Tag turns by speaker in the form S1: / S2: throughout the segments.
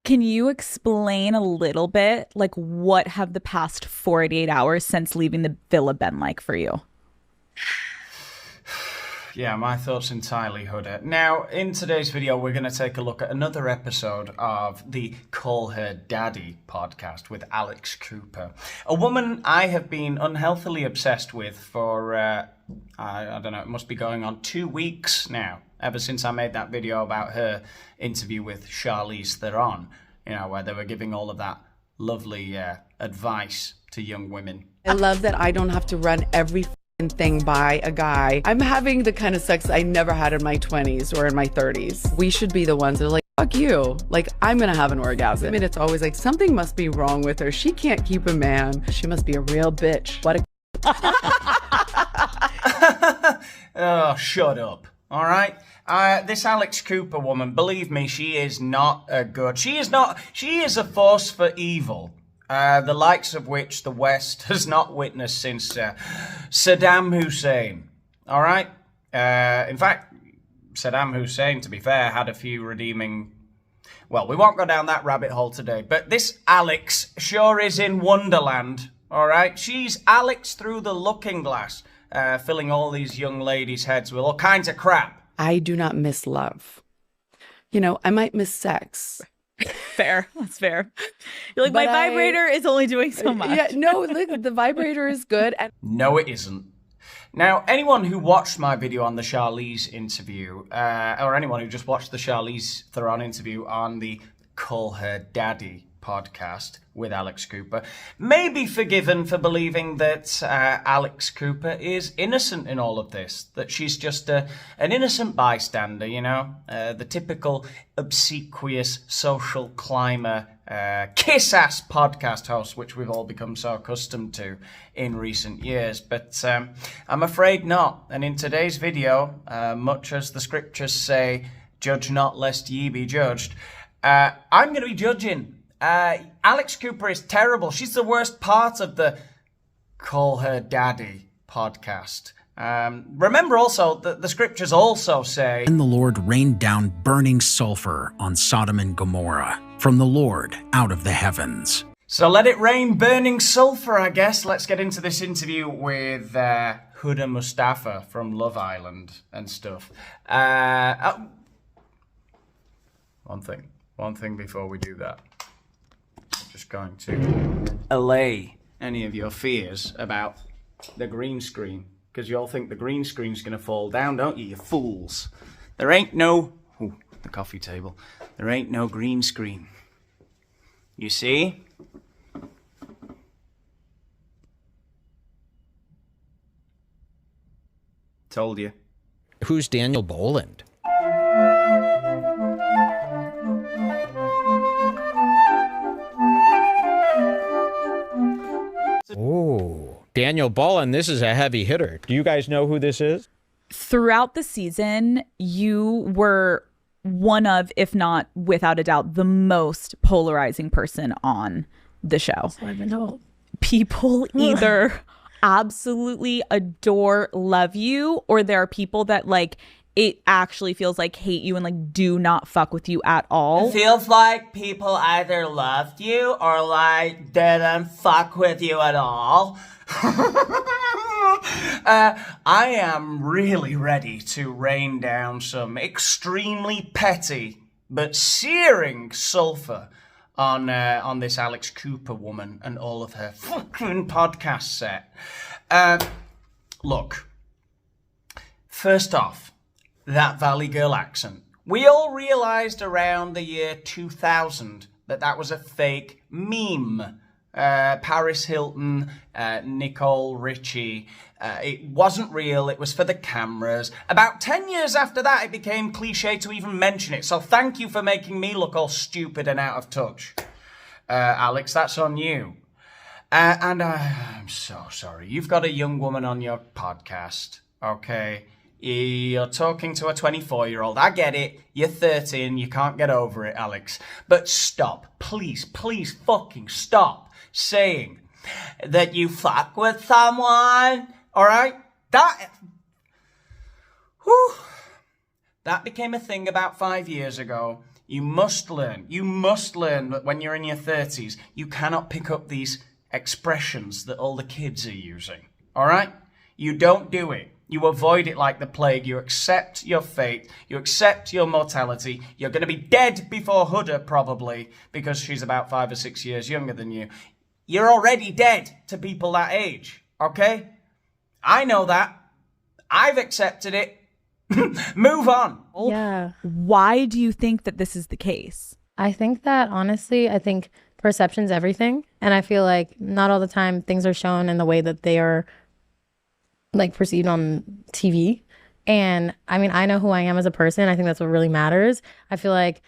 S1: Can you explain a little bit, like what have the past 48 hours since leaving the villa been like for you?
S2: Yeah, my thoughts entirely, Huda. Now, in today's video, we're going to take a look at another episode of the Call Her Daddy podcast with Alex Cooper, a woman I have been unhealthily obsessed with for, I don't know, it must be going on 2 weeks now, ever since I made that video about her interview with Charlize Theron, where they were giving all of that lovely advice to young women.
S3: I love that I don't have to run every thing by a guy. I'm having the kind of sex I never had in my 20s or in my 30s. We should be the ones that are like, fuck you. Like, I'm gonna have an orgasm. I mean, it's always like, something must be wrong with her. She can't keep a man. She must be a real bitch. What a...
S2: Oh, shut up. All right? This Alex Cooper woman, believe me, she is not a good... She is a force for evil. The likes of which the West has not witnessed since Saddam Hussein. All right? In fact, Saddam Hussein, to be fair, had a few redeeming... Well, we won't go down that rabbit hole today, but this Alex sure is in Wonderland. All right? She's Alex through the looking glass, filling all these young ladies' heads with all kinds of crap.
S3: I do not miss love. I might miss sex.
S1: Fair. That's fair. You're like, my vibrator is only doing so much.
S3: Yeah, no, look, the vibrator is good.
S2: No, it isn't. Now, anyone who watched my video on the Charlize interview, or anyone who just watched the Charlize Theron interview on the Call Her Daddy podcast with Alex Cooper, may be forgiven for believing that Alex Cooper is innocent in all of this, that she's just an innocent bystander, the typical obsequious social climber, kiss-ass podcast host, which we've all become so accustomed to in recent years. But I'm afraid not. And in today's video, much as the scriptures say, judge not lest ye be judged, I'm going to be judging. Alex Cooper is terrible. She's the worst part of the Call Her Daddy podcast. Remember also that the scriptures also say,
S4: "And the Lord rained down burning sulfur on Sodom and Gomorrah from the Lord out of the heavens."
S2: So let it rain burning sulfur, I guess. Let's get into this interview with Huda Mustafa from Love Island and stuff. One thing before we do that. Just going to allay any of your fears about the green screen, because you all think the green screen's going to fall down, don't you fools? There ain't no... Ooh, the coffee table. There ain't no green screen. You see? Told you.
S5: Who's Daniel Boland? Oh, Daniel Boland, this is a heavy hitter. Do you guys know who this is?
S1: Throughout the season, you were one of, if not without a doubt, the most polarizing person on the show.
S3: So I've been told.
S1: People either absolutely adore, love you, or there are people that it actually feels like hate you and do not fuck with you at all.
S2: It feels like people either loved you or didn't fuck with you at all. I am really ready to rain down some extremely petty but searing sulfur on this Alex Cooper woman and all of her fucking podcast set. Look, first off, that Valley Girl accent. We all realised around the year 2000 that was a fake meme. Paris Hilton, Nicole Richie. It wasn't real, it was for the cameras. About 10 years after that, it became cliche to even mention it. So thank you for making me look all stupid and out of touch. Alex, that's on you. And I'm so sorry. You've got a young woman on your podcast, okay? You're talking to a 24-year-old. I get it. You're 30 and you can't get over it, Alex. But stop. Please fucking stop saying that you fuck with someone. All right? That became a thing about 5 years ago. You must learn. You must learn that when you're in your 30s, you cannot pick up these expressions that all the kids are using. All right? You don't do it. You avoid it like the plague. You accept your fate. You accept your mortality. You're going to be dead before Huda, probably, because she's about 5 or 6 years younger than you. You're already dead to people that age, okay? I know that. I've accepted it. Move on.
S6: Yeah.
S1: Why do you think that this is the case?
S6: I think that, honestly, I think perception's everything. And I feel like not all the time things are shown in the way that they are like perceived on TV. And I mean, I know who I am as a person. I think that's what really matters. I feel like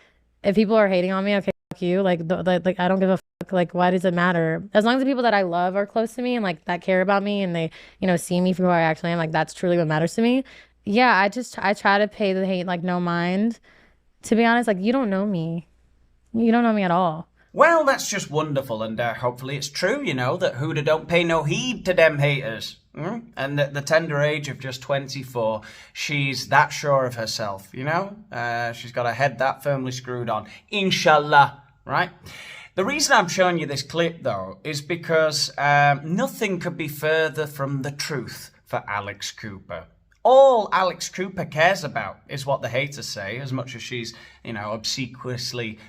S6: if people are hating on me, okay, fuck you. Like I don't give a fuck. Like, why does it matter? As long as the people that I love are close to me and like that care about me and they, you know, see me for who I actually am, like that's truly what matters to me. Yeah, I try to pay the hate like no mind. To be honest, like you don't know me. You don't know me at all.
S2: Well, that's just wonderful, and hopefully it's true, you know, that Huda don't pay no heed to them haters. And at the tender age of just 24, she's that sure of herself, you know? She's got her head that firmly screwed on. Inshallah, right? The reason I'm showing you this clip, though, is because nothing could be further from the truth for Alex Cooper. All Alex Cooper cares about is what the haters say, as much as she's, you know, obsequiously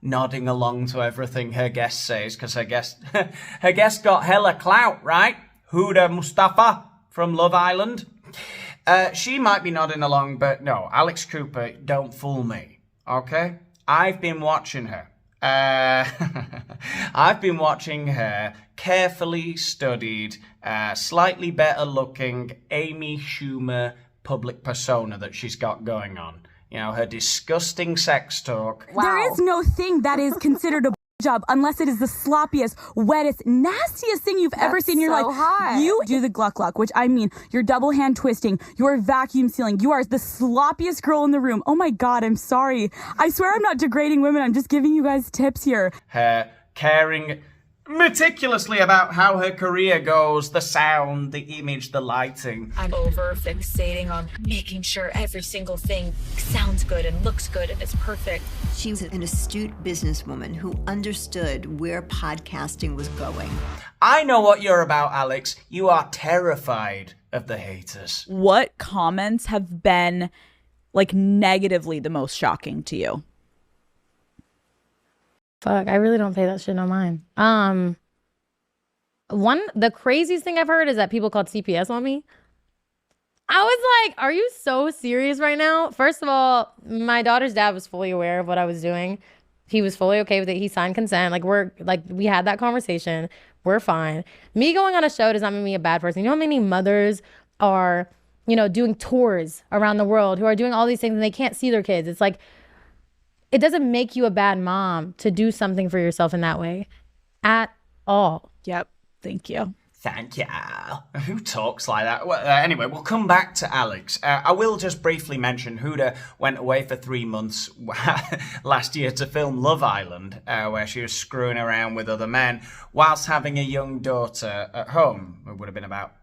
S2: nodding along to everything her guest says, because her guest got hella clout, right? Huda Mustafa from Love Island. She might be nodding along, but no, Alex Cooper, don't fool me, okay? I've been watching her. I've been watching her carefully studied, slightly better looking Amy Schumer public persona that she's got going on. You know, her disgusting sex talk.
S7: Wow. There is no thing that is considered a job unless it is the sloppiest, wettest, nastiest thing you've ever seen in your life.
S8: Hot.
S7: You do the gluck gluck, which I mean, you're double hand twisting, you're vacuum sealing, you are the sloppiest girl in the room. Oh my God, I'm sorry. I swear I'm not degrading women. I'm just giving you guys tips here.
S2: Her caring meticulously about how her career goes, the sound, the image, the lighting.
S8: I'm over fixating on making sure every single thing sounds good and looks good and is perfect.
S9: She was an astute businesswoman who understood where podcasting was going.
S2: I know what you're about, Alex. You are terrified of the haters.
S1: What comments have been like negatively the most shocking to you?
S6: Fuck, I really don't pay that shit no mind. The craziest thing I've heard is that people called CPS on me. I was like, are you so serious right now? First of all, my daughter's dad was fully aware of what I was doing. He was fully okay with it. He signed consent. We had that conversation. We're fine. Me going on a show does not make me a bad person. You know how many mothers are, you know, doing tours around the world who are doing all these things and they can't see their kids. It's like, it doesn't make you a bad mom to do something for yourself in that way at all.
S1: Yep. Thank you.
S2: Thank you. Who talks like that? Well, anyway, we'll come back to Alex. I will just briefly mention Huda went away for 3 months last year to film Love Island, where she was screwing around with other men whilst having a young daughter at home. It would have been about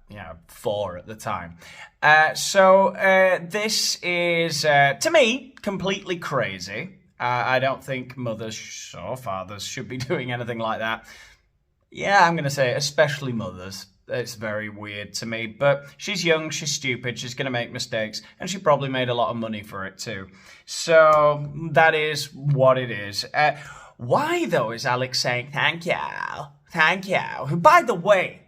S2: 4 at the time. So this is, to me, completely crazy. I don't think mothers or fathers should be doing anything like that. Yeah, I'm going to say it, especially mothers. It's very weird to me. But she's young, she's stupid, she's going to make mistakes, and she probably made a lot of money for it too. So that is what it is. Why, though, is Alex saying, thank you, thank you? By the way,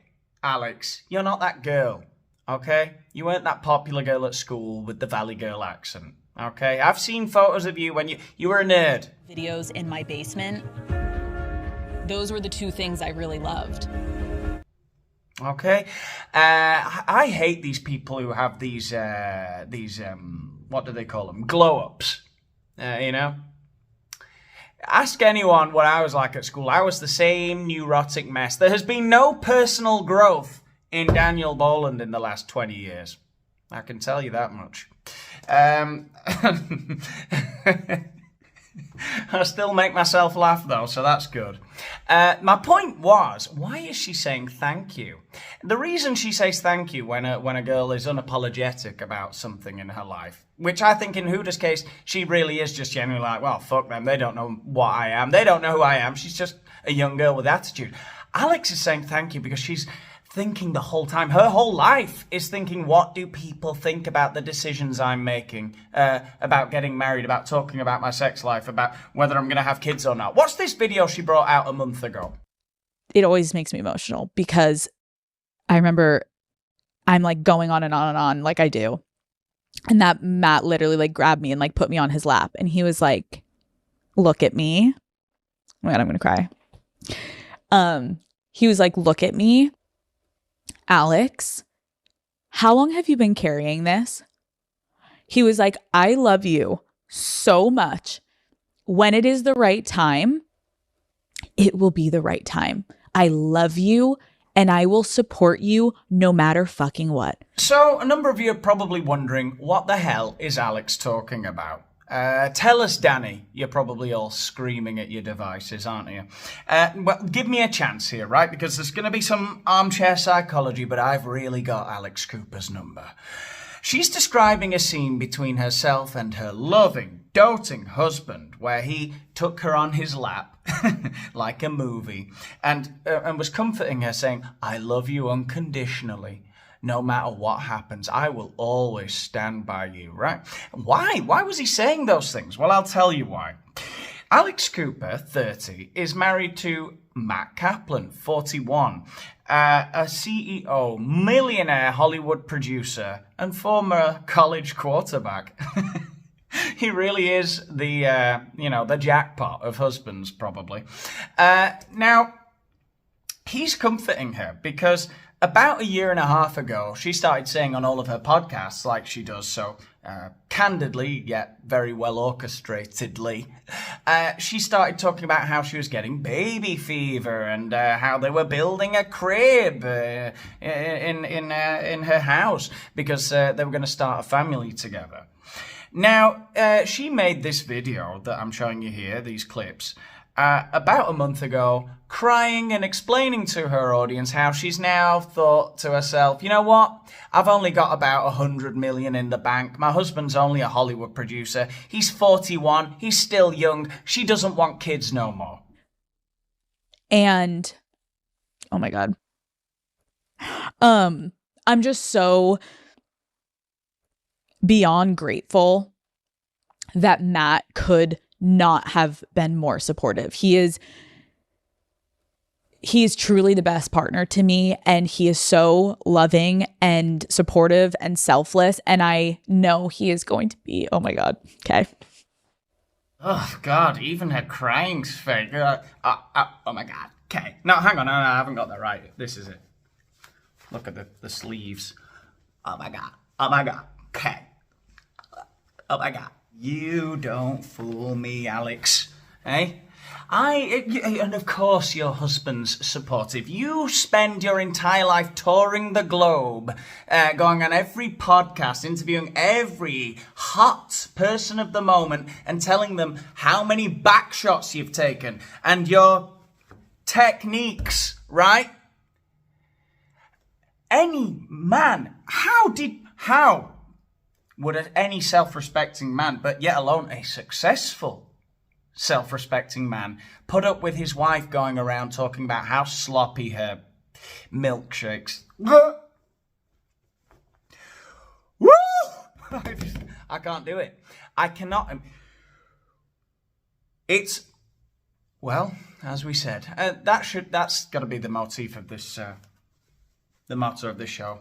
S2: Alex, you're not that girl, okay? You weren't that popular girl at school with the Valley Girl accent. Okay, I've seen photos of you when you were a nerd.
S10: Videos in my basement. Those were the 2 things I really loved.
S2: Okay, I hate these people who have these what do they call them? Glow-ups, you know? Ask anyone what I was like at school. I was the same neurotic mess. There has been no personal growth in Daniel Boland in the last 20 years. I can tell you that much. I still make myself laugh, though, so that's good. My point was, why is she saying thank you? The reason she says thank you when a girl is unapologetic about something in her life, which I think in Huda's case, she really is just genuinely like, well, fuck them, they don't know what I am, they don't know who I am, she's just a young girl with attitude. Alex is saying thank you because she's thinking the whole time. Her whole life is thinking, what do people think about the decisions I'm making, about getting married, about talking about my sex life, about whether I'm going to have kids or not. What's this video she brought out a month ago?
S1: It always makes me emotional because I remember I'm like going on and on and on like I do. And that Matt literally like grabbed me and like put me on his lap. And he was like, look at me. Oh my God, I'm going to cry. He was like, look at me. Alex, how long have you been carrying this? He was like, I love you so much. When it is the right time, it will be the right time. I love you and I will support you no matter fucking what.
S2: So a number of you are probably wondering, what the hell is Alex talking about? Tell us, Danny. You're probably all screaming at your devices, aren't you? Well, give me a chance here, right? Because there's going to be some armchair psychology, but I've really got Alex Cooper's number. She's describing a scene between herself and her loving, doting husband, where he took her on his lap, like a movie, and was comforting her, saying, I love you unconditionally. No matter what happens, I will always stand by you, right? Why? Why was he saying those things? Well, I'll tell you why. Alex Cooper, 30, is married to Matt Kaplan, 41, a CEO, millionaire Hollywood producer, and former college quarterback. He really is the jackpot of husbands, probably. Now, he's comforting her because about a year and a half ago, she started saying on all of her podcasts, like she does so candidly, yet very well orchestratedly, she started talking about how she was getting baby fever and how they were building a crib in her house because they were going to start a family together. Now, she made this video that I'm showing you here, these clips, about a month ago, crying and explaining to her audience how she's now thought to herself, you know what? I've only got about 100 million in the bank. My husband's only a Hollywood producer. He's 41. He's still young. She doesn't want kids no more.
S1: And, oh my God. I'm just so beyond grateful that Matt could not have been more supportive. He is truly the best partner to me, and he is so loving and supportive and selfless, and I know he is going to be, oh my God, okay.
S2: Oh God, even her crying's fake. Oh my God, okay. No, hang on, no, I haven't got that right. This is it. Look at the sleeves. Oh my God, okay. Oh my God. You don't fool me, Alex. Eh? And of course your husband's supportive. You spend your entire life touring the globe, going on every podcast, interviewing every hot person of the moment and telling them how many back shots you've taken and your techniques, right? Any man, how would any self-respecting man, but yet alone a successful self-respecting man, put up with his wife going around talking about how sloppy her milkshakes? Woo! I can't do it. I cannot. It's, well, as we said, that's got to be the motif of this, the motto of this show.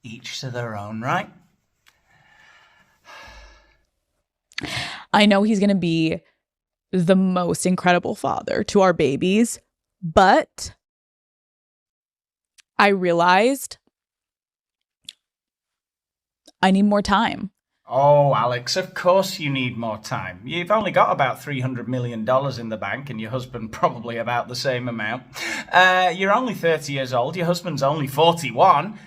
S2: Each to their own, right?
S1: I know he's going to be the most incredible father to our babies, but I realized I need more time.
S2: Oh, Alex, of course you need more time. You've only got about $300 million in the bank and your husband probably about the same amount. You're only 30 years old. Your husband's only 41.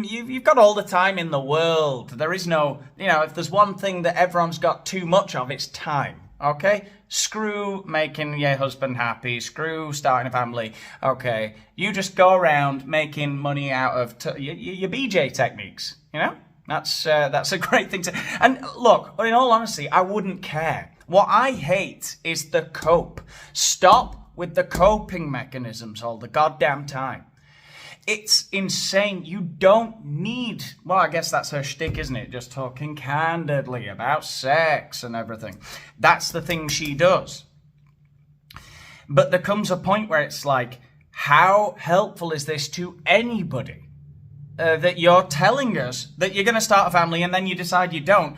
S2: You've got all the time in the world. There is no, if there's one thing that everyone's got too much of, it's time. okay? Screw making your husband happy, screw starting a family, okay? You just go around making money out of your BJ techniques, you know? That's a great thing to... And look, in all honesty, I wouldn't care. What I hate is the cope. Stop with the coping mechanisms all the goddamn time. It's insane. You don't need... Well, I guess that's her shtick, isn't it? Just talking candidly about sex and everything. That's the thing she does. But there comes a point where it's like, how helpful is this to anybody? That you're telling us that you're going to start a family and then you decide you don't.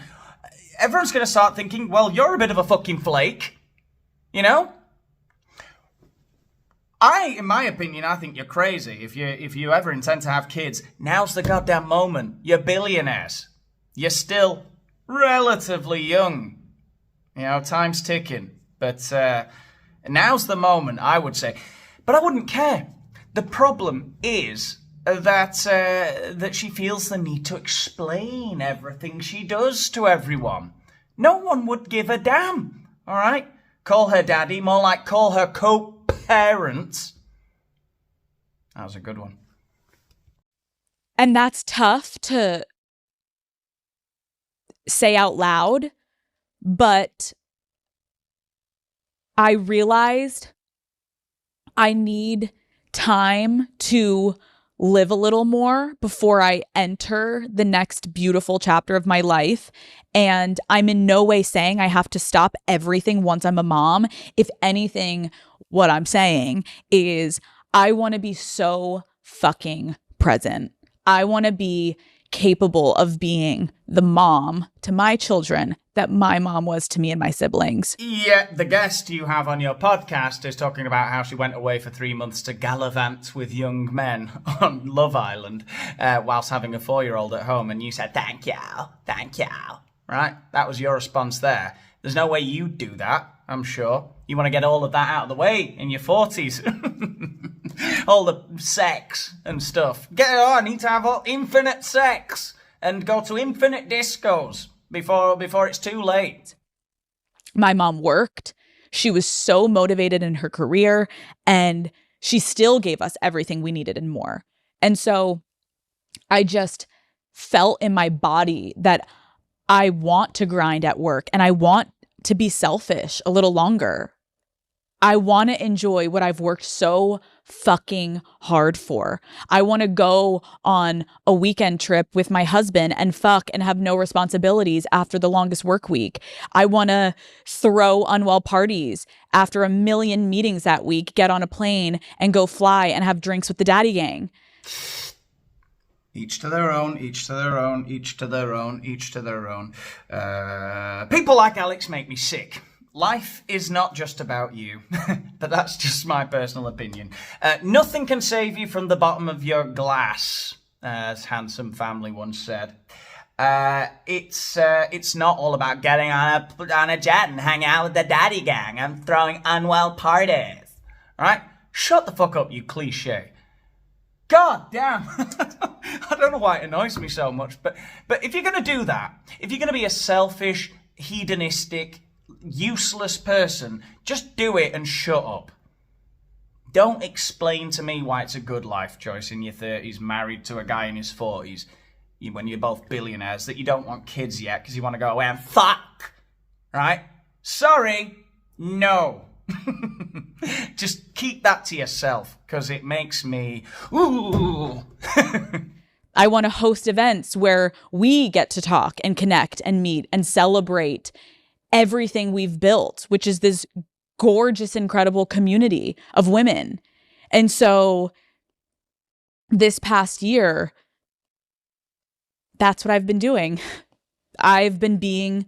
S2: Everyone's going to start thinking, well, you're a bit of a fucking flake. You know? In my opinion, I think you're crazy. If you ever intend to have kids, now's the goddamn moment. You're billionaires. You're still relatively young. You know, time's ticking. But now's the moment, I would say. But I wouldn't care. The problem is that she feels the need to explain everything she does to everyone. No one would give a damn, all right? Call her daddy, more like call her co-parent. That was a good one.
S1: And that's tough to say out loud, but I realized I need time to live a little more before I enter the next beautiful chapter of my life. And I'm in no way saying I have to stop everything once I'm a mom. If anything, what I'm saying is I want to be so fucking present. I want to be capable of being the mom to my children that my mom was to me and my siblings.
S2: Yeah, the guest you have on your podcast is talking about how she went away for 3 months to gallivant with young men on Love Island whilst having a 4-year-old at home, and you said, thank you, right? That was your response there. There's no way you'd do that, I'm sure. You want to get all of that out of the way in your 40s. All the sex and stuff. I need to have infinite sex and go to infinite discos before it's too late.
S1: My mom worked. She was so motivated in her career, and she still gave us everything we needed and more. And so I just felt in my body that I want to grind at work and I want to be selfish a little longer. I want to enjoy what I've worked so fucking hard for. I want to go on a weekend trip with my husband and fuck and have no responsibilities after the longest work week. I want to throw unwell parties after a million meetings that week, get on a plane and go fly and have drinks with the daddy gang.
S2: Each to their own, each to their own, each to their own, each to their own. People like Alex make me sick. Life is not just about you, but that's just my personal opinion. Nothing can save you from the bottom of your glass, as Handsome Family once said. It's not all about getting on a jet and hanging out with the daddy gang and throwing unwell parties. All right? Shut the fuck up, you cliche. God damn. I don't know why it annoys me so much, but if you're going to do that, if you're going to be a selfish, hedonistic, useless person, just do it and shut up. Don't explain to me why it's a good life choice in your 30s, married to a guy in his 40s, when you're both billionaires, that you don't want kids yet because you want to go away and fuck. Right? Sorry. No. Just keep that to yourself because it makes me... Ooh.
S1: I want to host events where we get to talk and connect and meet and celebrate everything we've built, which is this gorgeous, incredible community of women. And so this past year, that's what I've been doing. I've been being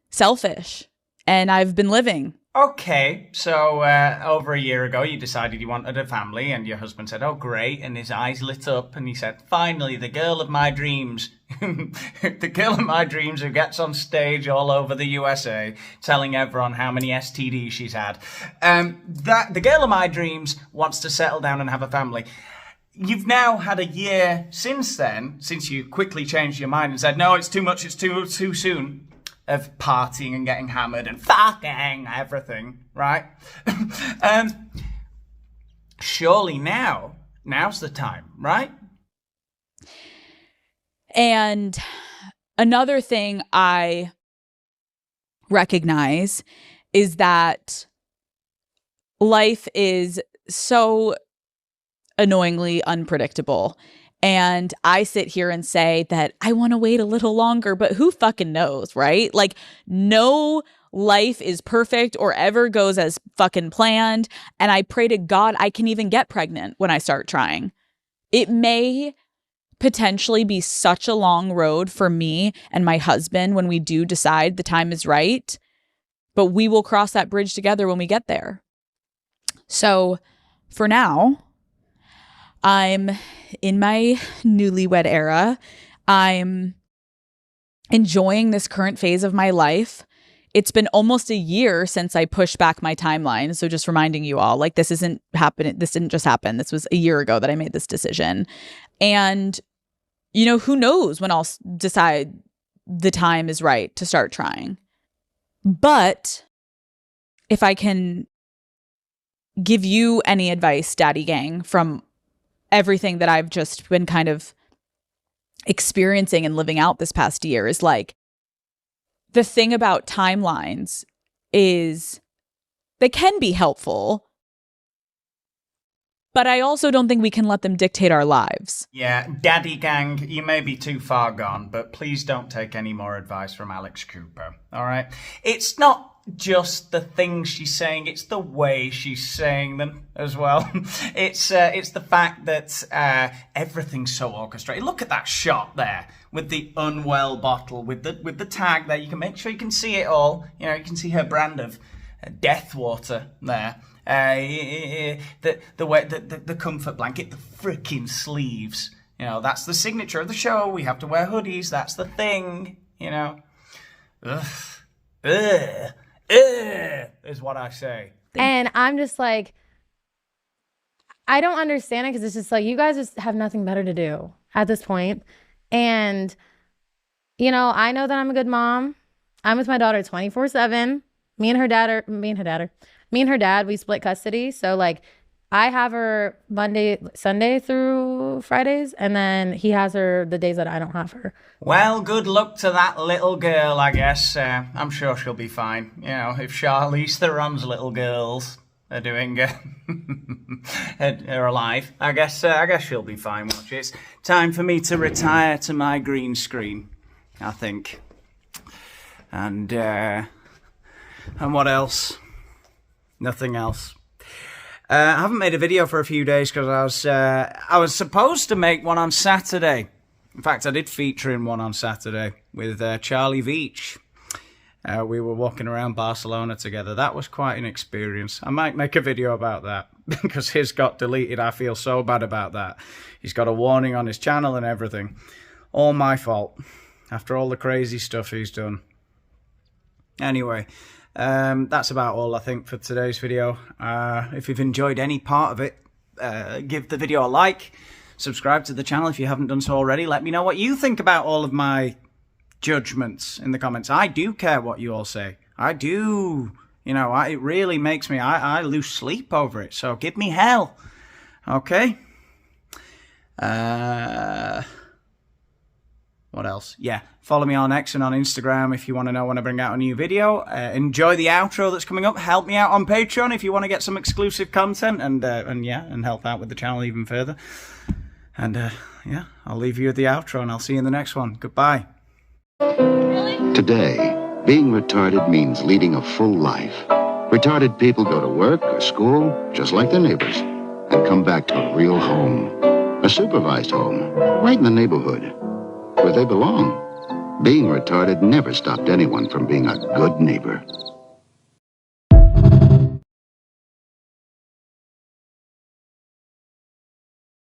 S1: selfish and I've been living.
S2: Okay, so over a year ago, you decided you wanted a family, and your husband said, oh, great, and his eyes lit up, and he said, finally, the girl of my dreams, the girl of my dreams who gets on stage all over the USA telling everyone how many STDs she's had. The girl of my dreams wants to settle down and have a family. You've now had a year since then, since you quickly changed your mind and said, no, it's too much, it's too soon. of partying and getting hammered and fucking everything, right? Surely now's the time, right?
S1: And another thing I recognize is that life is so annoyingly unpredictable. And I sit here and say that I want to wait a little longer, but who fucking knows, right? Like, no life is perfect or ever goes as fucking planned. And I pray to God I can even get pregnant when I start trying. It may potentially be such a long road for me and my husband when we do decide the time is right, but we will cross that bridge together when we get there. So for now, I'm in my newlywed era. I'm enjoying this current phase of my life. It's been almost a year since I pushed back my timeline. So just reminding you all, like, this isn't happening. This didn't just happen. This was a year ago that I made this decision. And, you know, who knows when I'll decide the time is right to start trying. But if I can give you any advice, Daddy Gang, from everything that I've just been kind of experiencing and living out this past year, is like, the thing about timelines is they can be helpful, but I also don't think we can let them dictate our lives.
S2: Yeah, Daddy Gang, you may be too far gone, but please don't take any more advice from Alex Cooper, all right? It's not just the things she's saying, it's the way she's saying them as well. It's the fact that everything's so orchestrated. Look at that shot there with the Unwell bottle, with the tag there. You can make sure you can see it all. You know, you can see her brand of death water there. The way the comfort blanket, the freaking sleeves. You know, that's the signature of the show. We have to wear hoodies. That's the thing. You know, is what I say.
S6: And I'm just like, I don't understand it, because it's just like, you guys just have nothing better to do at this point. And, you know, I know that I'm a good mom. I'm with my daughter 24/7. Me and her dad, we split custody. So like, I have her Sunday through Fridays, and then he has her the days that I don't have her.
S2: Well, good luck to that little girl, I guess. I'm sure she'll be fine. You know, if Charlize Theron's little girls are doing are alive, I guess she'll be fine. Watch, it's time for me to retire to my green screen, I think. And what else? Nothing else. I haven't made a video for a few days because I was supposed to make one on Saturday. In fact, I did feature in one on Saturday with Charlie Veach. We were walking around Barcelona together. That was quite an experience. I might make a video about that because his got deleted. I feel so bad about that. He's got a warning on his channel and everything. All my fault. After all the crazy stuff he's done. Anyway, that's about all I think for today's video. If you've enjoyed any part of it, give the video a like. Subscribe to the channel if you haven't done so already. Let me know what you think about all of my judgments in the comments. I do care what you all say. I do. You know, it really makes me, I lose sleep over it. So give me hell. Okay? What else? Yeah, follow me on X and on Instagram if you want to know when I bring out a new video. Enjoy the outro that's coming up. Help me out on Patreon if you want to get some exclusive content and help out with the channel even further. And yeah, I'll leave you with the outro and I'll see you in the next one. Goodbye.
S11: Today, being retarded means leading a full life. Retarded people go to work or school just like their neighbors and come back to a real home. A supervised home, right in the neighborhood, where they belong. Being retarded never stopped anyone from being a good neighbor.